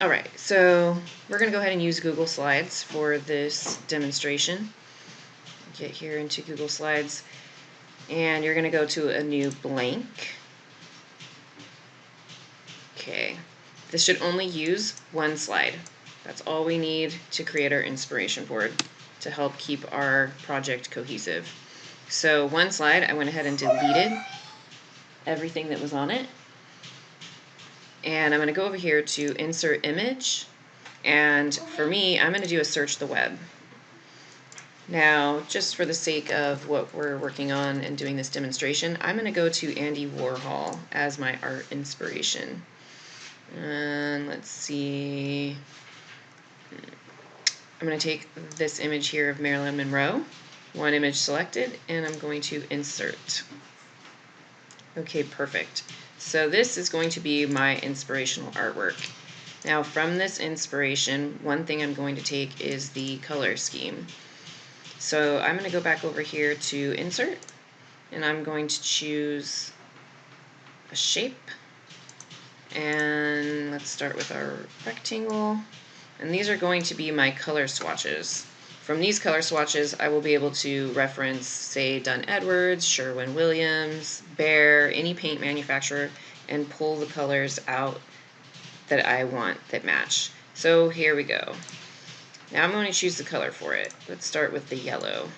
Alright, so we're going to go ahead and use Google Slides for this demonstration. Get here into Google Slides, and you're going to go to a new blank. Okay, this should only use one slide. That's all we need to create our inspiration board to help keep our project cohesive. So one slide, I went ahead and deleted everything that was on it. And I'm going to go over here to Insert Image. And for me, I'm going to do a search the web. Now, just for the sake of what we're working on and doing this demonstration, I'm going to go to Andy Warhol as my art inspiration. And let's see. I'm going to take this image here of Marilyn Monroe, one image selected, and I'm going to insert. Okay, perfect. So this is going to be my inspirational artwork. Now from this inspiration, one thing I'm going to take is the color scheme. So I'm going to go back over here to Insert, and I'm going to choose a shape. And let's start with our rectangle. And these are going to be my color swatches. From these color swatches, I will be able to reference, say, Dunn-Edwards, Sherwin-Williams, Behr, any paint manufacturer, and pull the colors out that I want that match. So here we go. Now I'm going to choose the color for it. Let's start with the yellow.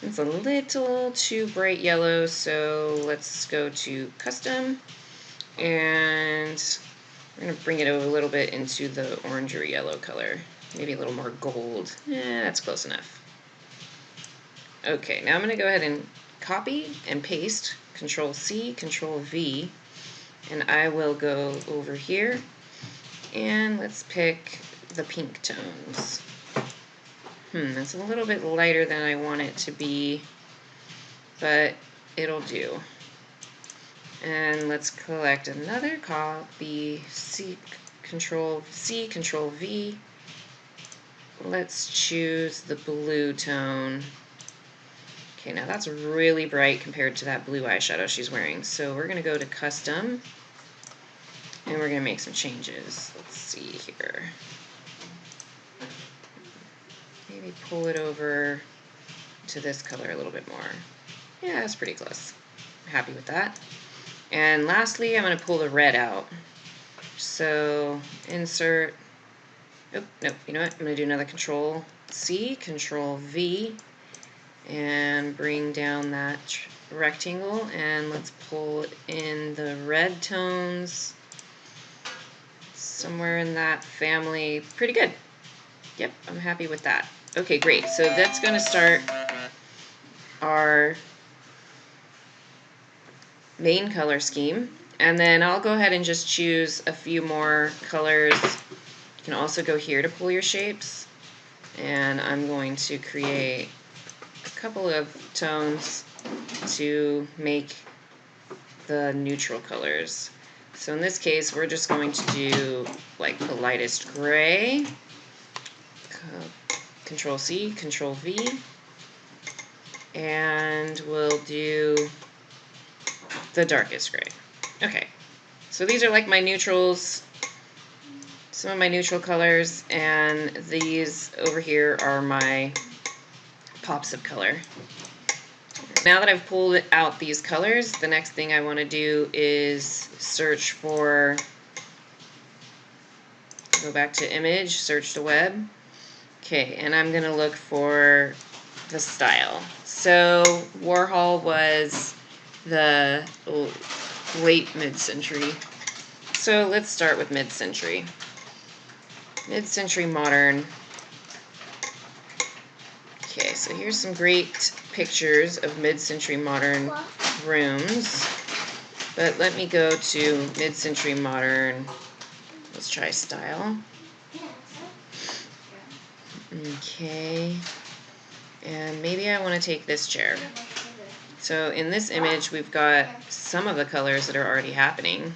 It's a little too bright yellow, so let's go to Custom, and we're going to bring it a little bit into the orange or yellow color. Maybe a little more gold. That's close enough. Okay, now I'm going to go ahead and copy and paste, Control-C, Control-V, and I will go over here, and let's pick the pink tones. It's a little bit lighter than I want it to be, but it'll do. And let's collect another copy, Control-C, Control-V. Let's choose the blue tone. Okay, now that's really bright compared to that blue eyeshadow she's wearing. So we're going to go to Custom, and we're going to make some changes. Let's see here. Maybe pull it over to this color a little bit more. Yeah, that's pretty close. I'm happy with that. And lastly, I'm going to pull the red out. So insert. Oh, no, you know what? I'm going to do another Control-C, Control-V, and bring down that rectangle, and let's pull in the red tones somewhere in that family. Pretty good. Yep, I'm happy with that. Okay, great. So that's going to start our main color scheme, and then I'll go ahead and just choose a few more colors. You can also go here to pull your shapes, and I'm going to create a couple of tones to make the neutral colors. So in this case, we're just going to do like the lightest gray, Control-C, Control-V, and we'll do the darkest gray. Okay, so these are like my neutrals, some of my neutral colors, and these over here are my pops of color. Now that I've pulled out these colors, the next thing I want to do is search for, go back to Image, search the web. Okay, and I'm going to look for the style. So Warhol was the late mid-century. So let's start with mid-century. Mid-century modern. Okay, so here's some great pictures of mid-century modern rooms. But let me go to mid-century modern. Let's try style. Okay. And maybe I want to take this chair. So in this image, we've got some of the colors that are already happening,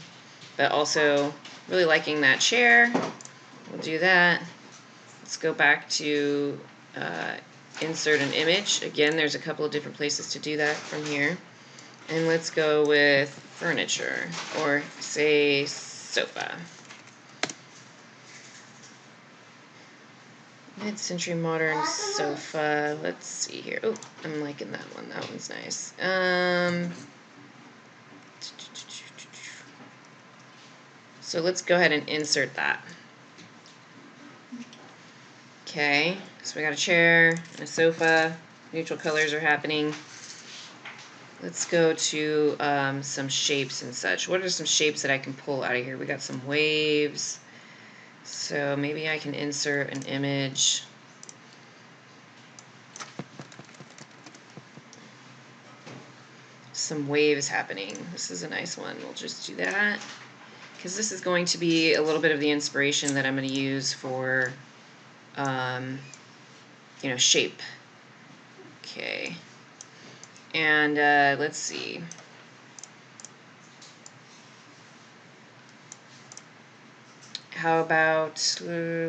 but also really liking that chair. We'll do that. Let's go back to insert an image. Again, there's a couple of different places to do that from here. And let's go with furniture, or say sofa. Mid-century modern sofa. Let's see here. Oh, I'm liking that one. That one's nice. So let's go ahead and insert that. Okay, so we got a chair and a sofa. Neutral colors are happening. Let's go to some shapes and such. What are some shapes that I can pull out of here? We got some waves. So maybe I can insert an image. Some waves happening. This is a nice one. We'll just do that, because this is going to be a little bit of the inspiration that I'm going to use for, you know, shape. Okay. And let's see. How about,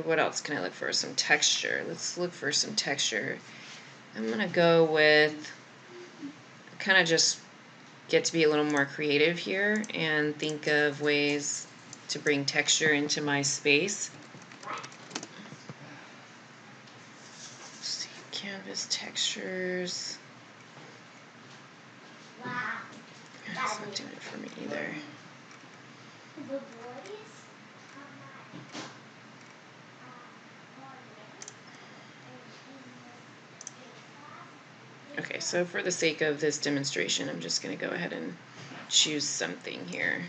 what else can I look for? Some texture. Let's look for some texture. I'm going to go with, kind of just get to be a little more creative here and think of ways to bring texture into my space. Let's see, canvas textures. That's not doing it for me either. Okay, so for the sake of this demonstration, I'm just going to go ahead and choose something here.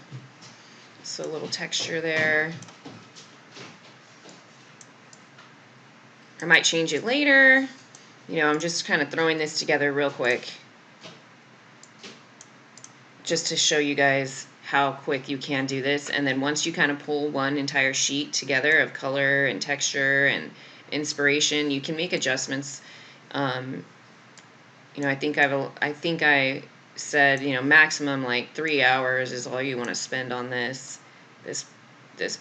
So a little texture there. I might change it later. You know, I'm just kind of throwing this together real quick, just to show you guys how quick you can do this. And then once you kind of pull one entire sheet together of color and texture and inspiration, you can make adjustments. You know, I think I said, you know, maximum like 3 hours is all you want to spend on this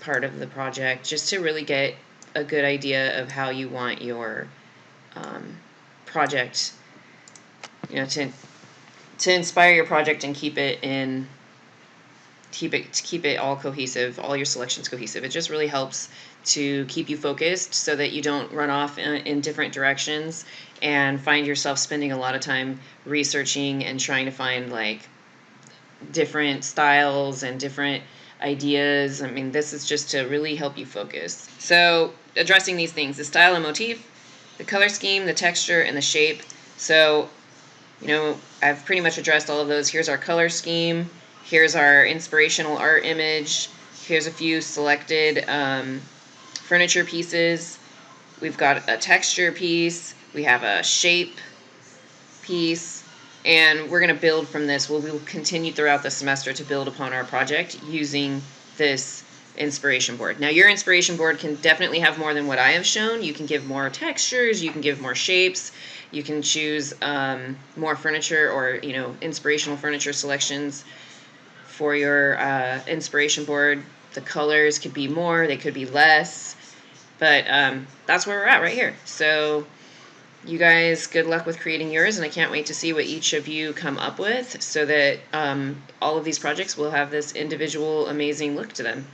part of the project, just to really get a good idea of how you want your project, you know, to inspire your project and keep it all cohesive, all your selections cohesive. It just really helps to keep you focused so that you don't run off in different directions and find yourself spending a lot of time researching and trying to find like different styles and different ideas. I mean, this is just to really help you focus. So addressing these things: the style and motif, the color scheme, the texture, and the shape. So, you know, I've pretty much addressed all of those. Here's our color scheme. Here's our inspirational art image. Here's a few selected furniture pieces. We've got a texture piece. We have a shape piece. And we're going to build from this. We will continue throughout the semester to build upon our project using this inspiration board. Now, your inspiration board can definitely have more than what I have shown. You can give more textures. You can give more shapes. You can choose more furniture, or, you know, inspirational furniture selections for your inspiration board. The colors could be more, they could be less, but that's where we're at right here. So you guys, good luck with creating yours, and I can't wait to see what each of you come up with, so that all of these projects will have this individual amazing look to them.